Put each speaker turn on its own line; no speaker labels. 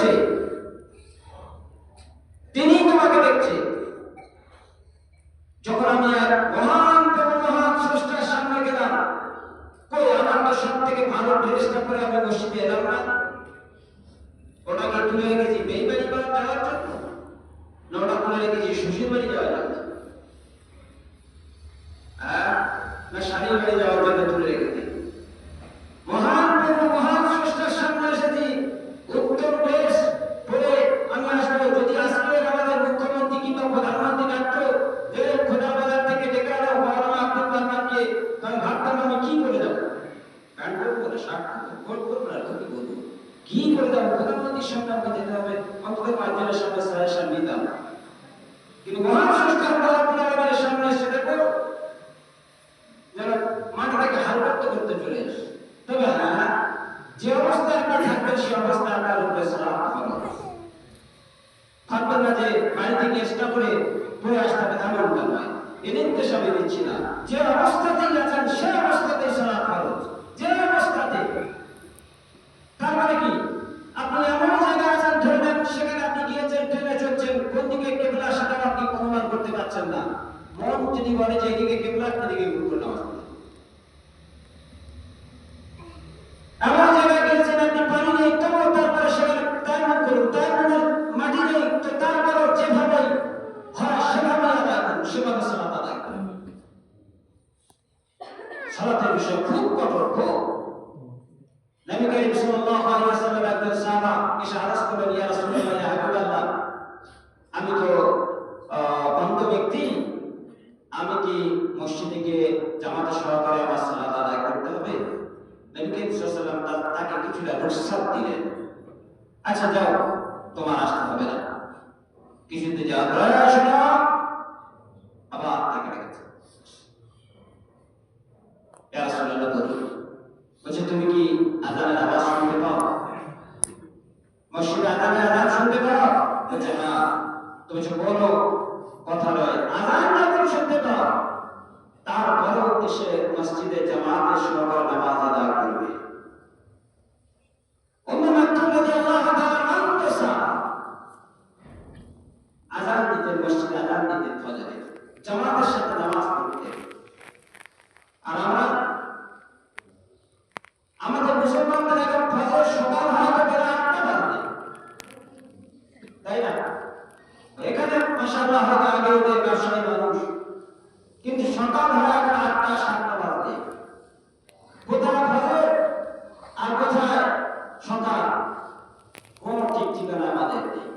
দেখছে, তিনি তোমাকে দেখছে। যখন আমি এক মহান স্রষ্টার সামনে গেলাম, কই আমার তো সব থেকে ভালো ড্রেসটা পরে আমি মসজিদে এলাম না, ওটাকে তুলে রেখেছি বেইমানি করার যাওয়ার জন্য, না ওটা তুলে রেখেছি শ্বশুর বাড়ি যাওয়ার জন্য, না স্বামীর বাড়ি যাওয়ার জন্য তুলে রেখেছি? মহান স্রষ্টার সামনে এসেছি উত্তম ড্রেস পরে আমি আসবো। যদি আজকে আমাদের মুখ্যমন্ত্রী কিংবা প্রধানমন্ত্রী ডাকতো যে খোদা বাজার থেকে ডেকে আনো মৌলানা আব্দুল মান্নানকে, তখন ভাবতাম আমি কি করে যাবো, প্যান্ট পরবো না, শার্ট পরবো, কোট পরবো না, টুপি পরবো, কি করে যাবো? প্রধানমন্ত্রীর সামনে আমাকে যেতে হবে, অন্তত 5 জনের সামনে সাজেশন নিতাম। কিন্তু মহান স্রষ্টা আল্লাহর সামনে এসে দেখো যেন মাটিটাকে হালকাত্ব করতে চলে আসে। তবে হ্যাঁ, যে অবস্থায় আপনি থাকবেন সে অবস্থায় আপনার উপরে সালাত থাকবেন না যে বাড়ি থেকে চেষ্টা করে পড়ে আসতে হবে, এমনটা নয়। এ নির্দেশ আমি দিচ্ছি না, যে অবস্থাতেই আছেন সে অবস্থাতেই সালাত ফরজ, যে অবস্থাতে। তার মানে কি, আপনি এমন জায়গায় আছেন, ধরে নেন সেখানে আপনি গিয়েছেন, ট্রেনে চলছেন, কোন দিকে কেবলা সেটা আপনি অনুমান করতে পারছেন না। মন যদি বলে যে এদিকে কেবলা, এদিকে মুখ করে নামাজ পড়ুন। এমন জায়গায় গিয়েছেন আপনি পানি নেই, তবুও তারপরে সেখানে তায়াম্মুম করুন, তায়াম্মুমের মাটি নেই তো তারপরেও যেভাবে হয় সেভাবে আদায় করুন, সেভাবে সালাত আদায় করুন। সালাতের বিষয় খুব কঠোর, খুব। নবী করিম সাল্লাল্লাহু আলাইহি ওয়াসাল্লাম একজন সাহাবা এসে আরজ করলেন, ইয়া রাসূলুল্লাহ, ইয়া হাবিবাল্লাহ, আমি তো অন্ধ ব্যক্তি, আমি কি মসজিদে গিয়ে জামাতের সহকারে আমার সালাত আদায় করতে হবে? নবী করিম সাল্লাল্লাহু আলাইহি ওয়াসাল্লাম তাকে কিছুটা রুখসাত দিলেন, আচ্ছা যাও, তোমার আসতে হবে না। কিছুতে যাওয়ার পরে শোনো, আবার তাকে ডেকেছে, ইয়া রাসূলুল্লাহ, বলছে তুমি কি আযানের আওয়াজ শুনতে পাও? মসজিদে আযানের আওয়াজ শুনতে পাও? বলছে না। তুমি যে বলো কথা নয়, আযান যখন শুনতে পাও তারপরেও এসে মসজিদে জামাতের সহকারে নামাজ আদায় করবে। উম্মে মাকতুম রাদিয়াল্লাহু তাআলা আনহা আযান দিতেন, মসজিদে আযান দিতেন ফজরে, জামাতের সাথে নামাজ পড়তেন। আর আমরা আমাদের মুসলমানদের এখন ফজর সকাল হয় তো বেলা 8টা বাজে, তাই না? এখানে মাশাআল্লাহ হয়তো আগে ওদের ব্যবসায়ী মানুষ, কিন্তু সকাল হয় এখন 8টা 7টা বাজে। কোথায় ফজর আর কোথায় সকাল, কোন ঠিক ঠিকানা আমাদের নেই।